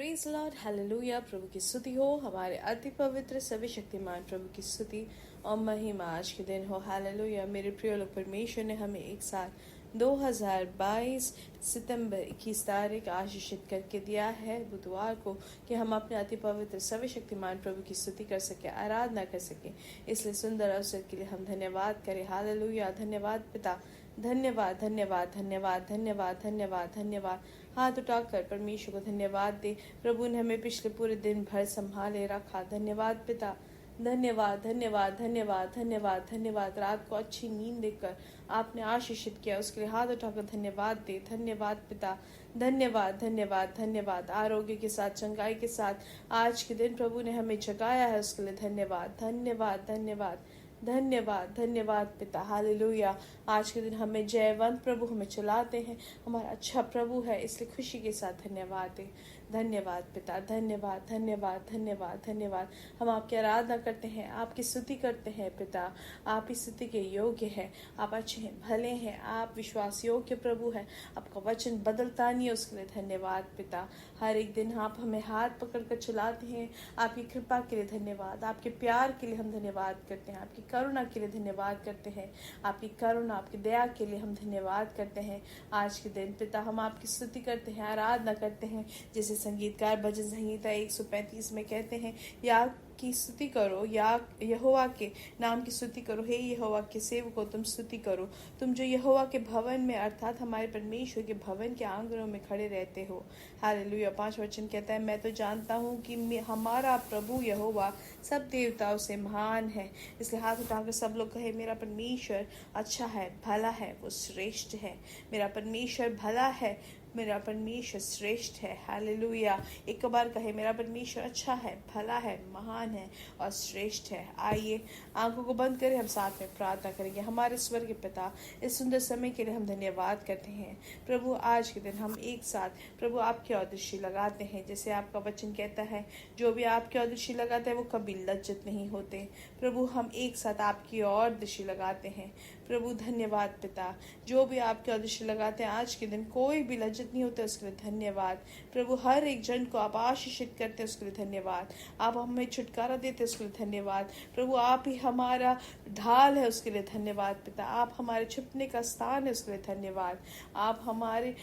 Praise Lord, hallelujah. प्रभु की स्तुति हो, हमारे अति पवित्र सभी शक्तिमान प्रभु की स्तुति और महिमा आज के दिन हो। हालेलुया। मेरे प्रिय लोग, परमेश्वर ने हमें एक साथ 2022 सितंबर 21 तारीख आशीषित करके दिया है बुधवार को, कि हम अपने अति पवित्र सभी शक्तिमान प्रभु की स्तुति कर सके, आराधना कर सके। इसलिए सुंदर अवसर के लिए हम धन्यवाद करें। हालेलुया। धन्यवाद पिता, धन्यवाद धन्यवाद धन्यवाद धन्यवाद धन्यवाद धन्यवाद। हाथ उठाकर परमेश्वर को धन्यवाद दे। प्रभु ने हमें पिछले पूरे दिन भर संभाले रखा। धन्यवाद पिता, धन्यवाद धन्यवाद धन्यवाद धन्यवाद धन्यवाद। रात को अच्छी नींद देकर आपने आशीषित किया, उसके लिए हाथ उठाकर धन्यवाद दे। धन्यवाद पिता, धन्यवाद धन्यवाद धन्यवाद। आरोग्य के साथ, चंगाई के साथ आज के दिन प्रभु ने हमें जगाया है, उसके लिए धन्यवाद धन्यवाद धन्यवाद धन्यवाद धन्यवाद पिता। हालेलुया। आज के दिन हमें जयवंत प्रभु हमें चलाते हैं, हमारा अच्छा प्रभु है, इसलिए खुशी के साथ धन्यवाद दे। धन्यवाद पिता, धन्यवाद धन्यवाद धन्यवाद धन्यवाद। हम आपकी आराधना करते हैं, आपकी स्तुति करते हैं पिता। आप इस स्तुति के योग्य है, आप अच्छे हैं, भले हैं, आप विश्वास योग्य प्रभु है। आपका वचन बदलता नहीं है, उसके लिए धन्यवाद पिता। हर एक दिन आप हमें हाथ पकड़ कर चलाते हैं, आपकी कृपा के लिए धन्यवाद। आपके प्यार के लिए हम धन्यवाद करते हैं, आपकी करुणा के लिए धन्यवाद करते हैं, आपकी करुणा, आपकी दया के लिए हम धन्यवाद करते हैं। आज के दिन पिता हम आपकी स्तुति करते हैं, आराधना करते हैं। जैसे संगीतकार भजन संहिता 135 में कहते हैं, या की स्तुति करो, या यहोवा के नाम की स्तुति करो। हे यहोवा के सेवको, तुम स्तुति करो, तुम जो यहोवा के भवन में अर्थात हमारे परमेश्वर के भवन के आंगनों में खड़े रहते हो। हालेलुया। 5 वचन कहता है, मैं तो जानता हूँ कि हमारा प्रभु यहोवा सब देवताओं से महान है। इसलिए हाथ उठाकर सब लोग कहे, मेरा परमेश्वर अच्छा है, भला है, वो श्रेष्ठ है। मेरा परमेश्वर भला है, मेरा परमेश्वर श्रेष्ठ है। हालेलुया। एक बार कहे, मेरा परमेश्वर अच्छा है, भला है, महान है और श्रेष्ठ है। आइए आंखों को बंद करें, हम साथ में प्रार्थना करेंगे। हमारे स्वर्ग के पिता, इस सुंदर समय के लिए हम धन्यवाद करते हैं प्रभु। आज के दिन हम एक साथ प्रभु आपकी ओर दृष्टि लगाते हैं। जैसे आपका वचन कहता है, जो भी आपकी ओर दृष्टि लगाता है वो कभी लज्जित नहीं होते। प्रभु हम एक साथ आपकी ओर दृष्टि लगाते हैं प्रभु। धन्यवाद पिता। जो भी आपके ओर दृष्टि लगाते हैं आज के दिन कोई भी लज्जित नहीं होते, उसके लिए धन्यवाद प्रभु। हर एक जन को आप आशीषित करते हैं, उसके लिए धन्यवाद। आप हमें छुटकारा देते हैं, उसके लिए धन्यवाद प्रभु। आप ही हमारा ढाल है, उसके लिए धन्यवाद पिता। आप हमारे छुपने का स्थान है, उसके लिए धन्यवाद। आप हमारे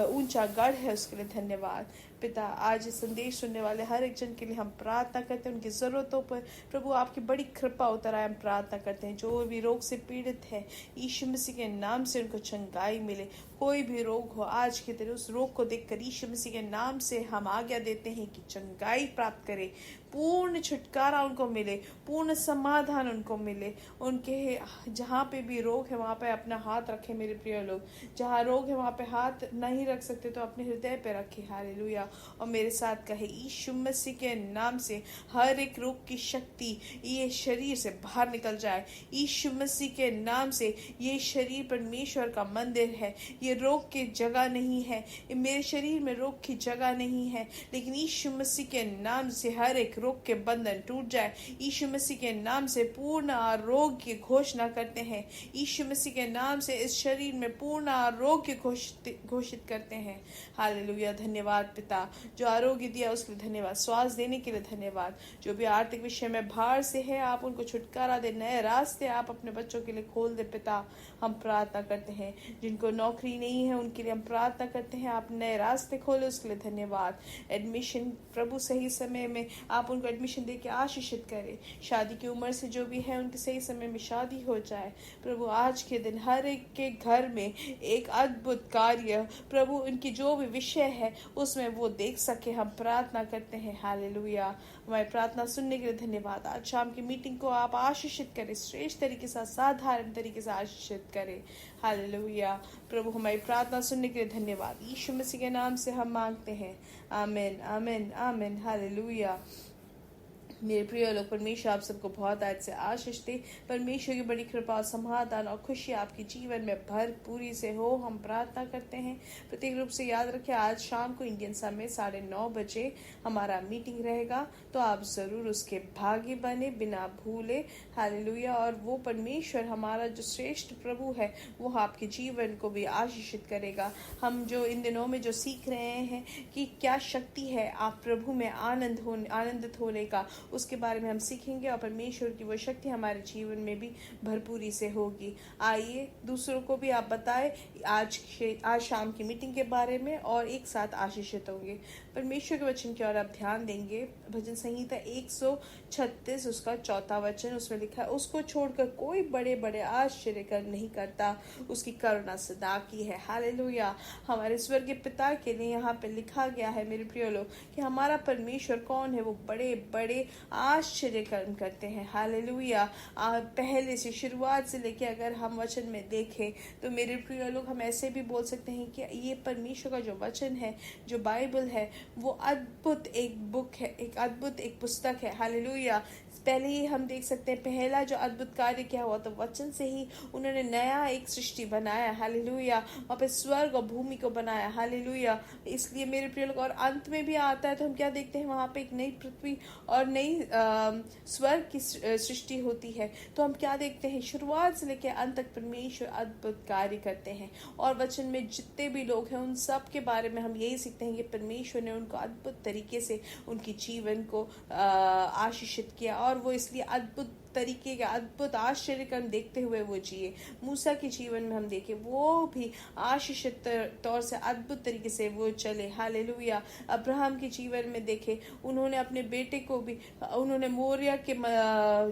ऊंचा गढ़ है, उसके लिए धन्यवाद पिता। आज इस संदेश सुनने वाले हर एक जन के लिए हम प्रार्थना करते हैं, उनकी जरूरतों पर प्रभु आपकी बड़ी कृपा उतर आए, हम प्रार्थना करते हैं। जो भी रोग से पीड़ित है, यीशु मसीह के नाम से उनको चंगाई मिले। कोई भी रोग हो आज के दिन, उस रोग को देखकर यीशु मसीह के नाम से हम आज्ञा देते हैं कि चंगाई प्राप्त करे, पूर्ण छुटकारा उनको मिले, पूर्ण समाधान उनको मिले। उनके जहाँ पे भी रोग है वहाँ पे अपना हाथ रखे मेरे प्रिय लोग। जहाँ रोग है वहाँ पे हाथ नहीं रख सकते तो अपने हृदय पे रखे। हालेलुया। और मेरे साथ कहे, यीशु मसीह के नाम से हर एक रोग की शक्ति ये शरीर से बाहर निकल जाए। यीशु मसीह के नाम से ये शरीर परमेश्वर का मंदिर है, ये रोग की जगह नहीं है, ये मेरे शरीर में रोग की जगह नहीं है। लेकिन यीशु मसीह के नाम से हर एक रोग के बंधन टूट जाए। यीशु मसीह के नाम से पूर्ण आरोग्य की घोषणा करते हैं। यीशु मसीह के नाम से इस शरीर में पूर्ण आरोग्य घोषित करते हैं। हालेलुया। धन्यवाद पिता, जो आरोग्य दिया उसके लिए धन्यवाद, स्वास्थ्य देने के लिए धन्यवाद। जो भी आर्थिक विषय में भार से है, आप उनको छुटकारा दे, नए रास्ते आप अपने बच्चों के लिए खोल दे पिता। हम प्रार्थना करते हैं, जिनको नौकरी नहीं है उनके लिए हम प्रार्थना करते हैं, आप नए रास्ते खोले, उसके लिए धन्यवाद। एडमिशन प्रभु सही समय में आप उनको एडमिशन दे के आशीषित करें। शादी की उम्र से जो भी है उनके सही समय में शादी हो जाए प्रभु। आज के दिन हर एक के घर में एक अद्भुत कार्य प्रभु, उनकी जो भी विषय है उसमें वो देख सके, हम प्रार्थना करते हैं। हालेलुया। हमारी प्रार्थना सुनने के लिए धन्यवाद। आज शाम की मीटिंग को आप आशीषित करें, श्रेष्ठ तरीके से, साधारण तरीके से आशीषित करें। हालेलुया प्रभु। हमारी प्रार्थना सुनने के लिए धन्यवाद। यीशु मसीह के नाम से हम मांगते हैं, आमीन आमीन आमीन। हालेलुया। मेरे प्रिय लोग, परमेश्वर आप सबको बहुत आज से आशीष दे। परमेश्वर की बड़ी कृपा, समाधान और खुशी आपके जीवन में भरपूरी से हो, हम प्रार्थना करते हैं। प्रत्येक रूप से याद रखें, आज शाम को इंडियन समय 9:30 बजे हमारा मीटिंग रहेगा, तो आप जरूर उसके भागी बने, बिना भूले। हालेलुया। और वो परमेश्वर हमारा जो श्रेष्ठ प्रभु है, वो आपके जीवन को भी आशीषित करेगा। हम जो इन दिनों में जो सीख रहे हैं कि क्या शक्ति है आप प्रभु में आनंदित होने का, उसके बारे में हम सीखेंगे और परमेश्वर की वो शक्ति हमारे जीवन में भी भरपूरी से होगी। आइए दूसरों को भी आप बताएं आज शाम की मीटिंग के बारे में, और एक साथ आशीषित होंगे। परमेश्वर के वचन की ओर आप ध्यान देंगे। भजन संहिता 136 उसका 4था वचन, उसमें लिखा है, उसको छोड़कर कोई बड़े बड़े आश्चर्य कर नहीं करता, उसकी करुणा सदा की है। हालेलुया। हमारे स्वर्गीय पिता के लिए यहाँ पे लिखा गया है मेरे प्रिय लोग कि हमारा परमेश्वर कौन है, वो बड़े बड़े आश्चर्य कर्म करते हैं। हालेलुया। पहले से शुरुआत से लेके अगर हम वचन में देखें तो मेरे प्रिय लोग, हम ऐसे भी बोल सकते हैं कि ये परमेश्वर का जो वचन है, जो बाइबल है, वो अद्भुत एक बुक है, एक अद्भुत एक पुस्तक है। हालेलुया। पहले ही हम देख सकते हैं पहला जो अद्भुत कार्य क्या हुआ, तो वचन से ही उन्होंने नया एक सृष्टि बनाया। हालेलुया। वहाँ पे स्वर्ग और भूमि को बनाया। हालेलुया। इसलिए मेरे प्रिय लोग, और अंत में भी आता है तो हम क्या देखते हैं, वहाँ पे एक नई पृथ्वी और नई स्वर्ग की सृष्टि होती है। तो हम क्या देखते हैं, शुरुआत से लेकर अंत तक परमेश्वर अद्भुत कार्य करते हैं। और वचन में जितने भी लोग हैं उन सब के बारे में हम यही सीखते हैं कि परमेश्वर ने उनको अद्भुत तरीके से उनकी जीवन को आशीषित किया, और वो इसलिए अद्भुत तरीके के अद्भुत आश्चर्य कर्म देखते हुए वो जिए। मूसा के जीवन में हम देखें, वो भी आशीषित तौर से अद्भुत तरीके से वो चले। हालेलुया। अब्राहम के जीवन में देखें, उन्होंने अपने बेटे को भी, उन्होंने मोरिया के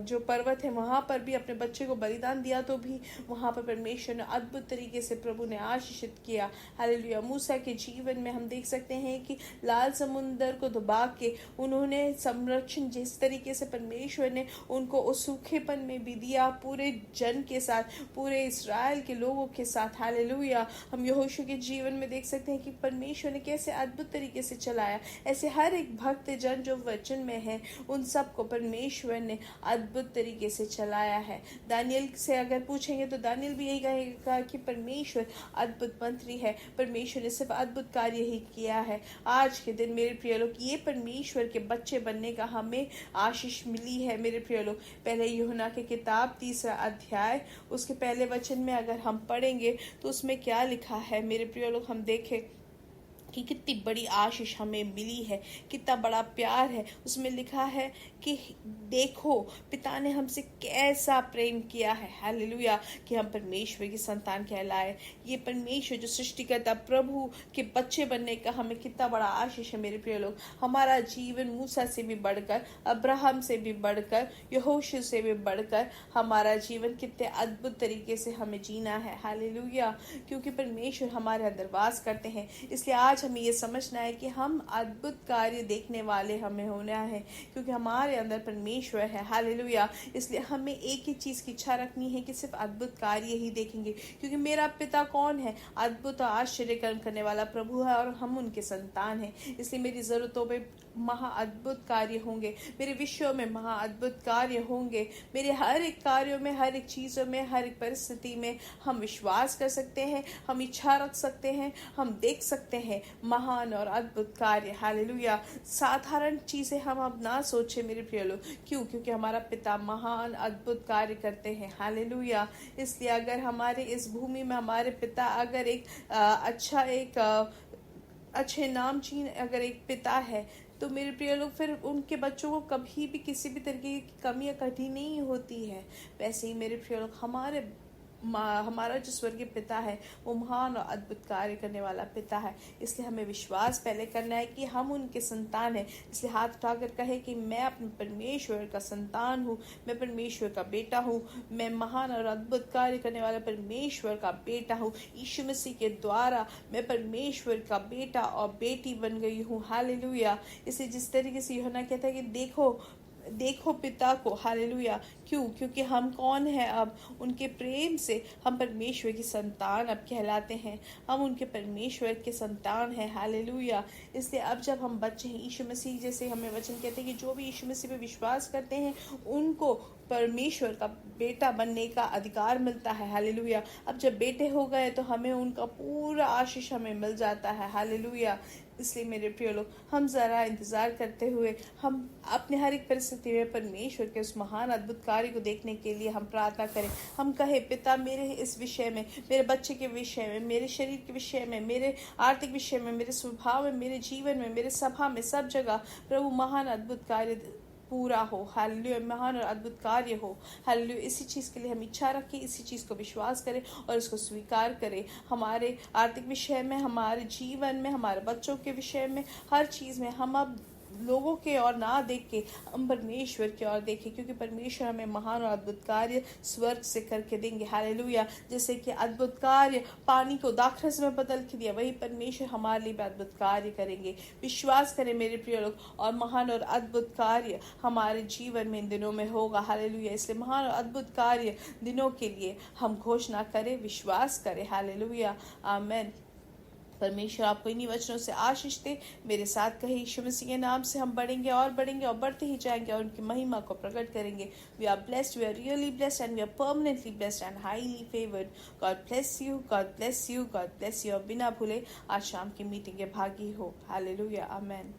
जो पर्वत है वहां पर भी अपने बच्चे को बलिदान दिया, तो भी वहां पर परमेश्वर ने अद्भुत तरीके से प्रभु ने आशीषित किया। हालेलुया। मूसा के जीवन में हम देख सकते हैं कि लाल समुद्र को दबा के उन्होंने संरक्षण, जिस तरीके से परमेश्वर ने उनको उस सूखेपन में भी दिया, पूरे जन के साथ, पूरे इस्राएल के लोगों के साथ। हालेलुया। हम यहोशू के जीवन में देख सकते हैं कि परमेश्वर ने कैसे अद्भुत तरीके से चलाया। ऐसे हर एक भक्त जन जो वचन में है, उन सबको परमेश्वर ने अद्भुत तरीके से चलाया है। दानियल से अगर पूछेंगे तो दानियल भी यही कहेगा कि परमेश्वर अद्भुत मंत्री है, परमेश्वर ने सिर्फ अद्भुत कार्य ही किया है। आज के दिन मेरे प्रिय लोग, ये परमेश्वर के बच्चे बनने का हमें आशीष मिली है। मेरे प्रिय लोग, पहले यूहन्ना की किताब 3रा अध्याय उसके पहले वचन में अगर हम पढ़ेंगे तो उसमें क्या लिखा है मेरे प्रिय लोग, हम देखें कि कितनी बड़ी आशीष हमें मिली है, कितना बड़ा प्यार है। उसमें लिखा है कि देखो पिता ने हमसे कैसा प्रेम किया है। हालेलुया। कि हम परमेश्वर की संतान कहलाए। ये परमेश्वर जो सृष्टिकर्ता प्रभु के बच्चे बनने का हमें कितना बड़ा आशीष है। मेरे प्रिय लोग, हमारा जीवन मूसा से भी बढ़कर, अब्राहम से भी बढ़कर, यहोशू से भी बढ़कर हमारा जीवन कितने अद्भुत तरीके से हमें जीना है। हालेलुया। क्योंकि परमेश्वर हमारे अंदर वास करते हैं, इसलिए आज हमें ये समझना है कि हम अद्भुत कार्य देखने वाले हमें होना है, क्योंकि हमारे अंदर परमेश्वर है। हालेलुया। इसलिए हमें एक ही चीज की इच्छा रखनी है कि सिर्फ अद्भुत कार्य ही देखेंगे, क्योंकि मेरा पिता कौन है, अद्भुत और आश्चर्य कर्म करने वाला प्रभु है, और हम उनके संतान हैं। इसलिए मेरी जरूरतों पे महा अद्भुत कार्य होंगे, मेरे विषयों में महा अद्भुत कार्य होंगे। मेरे हर एक कार्यों में, हर एक चीजों में, हर एक परिस्थिति में हम विश्वास कर सकते हैं, हम इच्छा रख सकते हैं, हम देख सकते हैं महान और अद्भुत कार्य। हालेलुया। साधारण चीजें हम अब ना सोचे मेरे प्रिय लोग। क्यों? क्योंकि हमारा पिता महान अद्भुत कार्य करते हैं। हालेलुया। इसलिए अगर हमारे इस भूमि में हमारे पिता अगर एक अच्छे नामचीन अगर एक पिता है, तो मेरे प्रिय लोग, फिर उनके बच्चों को कभी भी किसी भी तरीके की कमी या कठिनाई नहीं होती है। वैसे ही मेरे प्रिय लोग, हमारा जो स्वर्गीय पिता है वो महान और अद्भुत कार्य करने वाला पिता है। इसलिए हमें विश्वास पहले करना है कि हम उनके संतान हैं। इसलिए हाथ उठाकर कहे कि मैं अपने परमेश्वर का संतान हूँ, मैं परमेश्वर का बेटा हूँ, मैं महान और अद्भुत कार्य करने वाला परमेश्वर का बेटा हूँ। यीशु मसीह के द्वारा मैं परमेश्वर का बेटा और बेटी बन गई हूँ। हालेलुया। इसलिए जिस तरीके से यूहन्ना कहता है कि देखो देखो पिता को, हालेलुया। क्यों? क्योंकि हम कौन है अब? उनके प्रेम से हम परमेश्वर की संतान अब कहलाते हैं। हम उनके परमेश्वर के संतान हैं, हालेलुया। इसलिए अब जब हम बच्चे हैं, यीशु मसीह जैसे हमें वचन कहते हैं कि जो भी यीशु मसीह पे विश्वास करते हैं उनको परमेश्वर का बेटा बनने का अधिकार मिलता है, हालेलुया। अब जब बेटे हो गए तो हमें उनका पूरा आशीष हमें मिल जाता है, हालेलुया। इसलिए मेरे प्रिय लोग, हम ज़रा इंतज़ार करते हुए हम अपने हर एक परिस्थिति में परमेश्वर के उस महान अद्भुत कार्य को देखने के लिए हम प्रार्थना करें। हम कहें, पिता मेरे इस विषय में, मेरे बच्चे के विषय में, मेरे शरीर के विषय में, मेरे आर्थिक विषय में, मेरे स्वभाव में, मेरे जीवन में, मेरे सभा में, सब जगह प्रभु महान अद्भुत कार्य पूरा हो, हालेलुया। महान और अद्भुत कार्य हो, हालेलुया। इसी चीज़ के लिए हम इच्छा रखें, इसी चीज़ को विश्वास करें और इसको स्वीकार करें। हमारे आर्थिक विषय में, हमारे जीवन में, हमारे बच्चों के विषय में, हर चीज़ में हम अब लोगों के और ना देख के हम परमेश्वर की ओर देखें, क्योंकि परमेश्वर हमें महान और अद्भुत कार्य स्वर्ग से करके देंगे, हालेलुया। जैसे कि अद्भुत कार्य पानी को दाखरस में बदल के दिया, वही परमेश्वर हमारे लिए भी अद्भुत कार्य करेंगे। विश्वास करें मेरे प्रिय लोग, और महान और अद्भुत कार्य हमारे जीवन में इन दिनों में होगा, हालेलुया। इसलिए महान और अद्भुत कार्य दिनों के लिए हम घोषणा करें, विश्वास करें, हालेलुया, आमीन। परमेश्वर आपको इन्हीं वचनों से आशीष दे। मेरे साथ कहे, यीशु मसीह के नाम से हम बढ़ेंगे और बढ़ते ही जाएंगे और उनकी महिमा को प्रकट करेंगे। We are blessed, we are really blessed and we are permanently blessed and highly favoured. God bless you, God bless you, God bless you. और बिना भूले आज शाम की मीटिंग के भागी हो, हालेलुया, आमेन।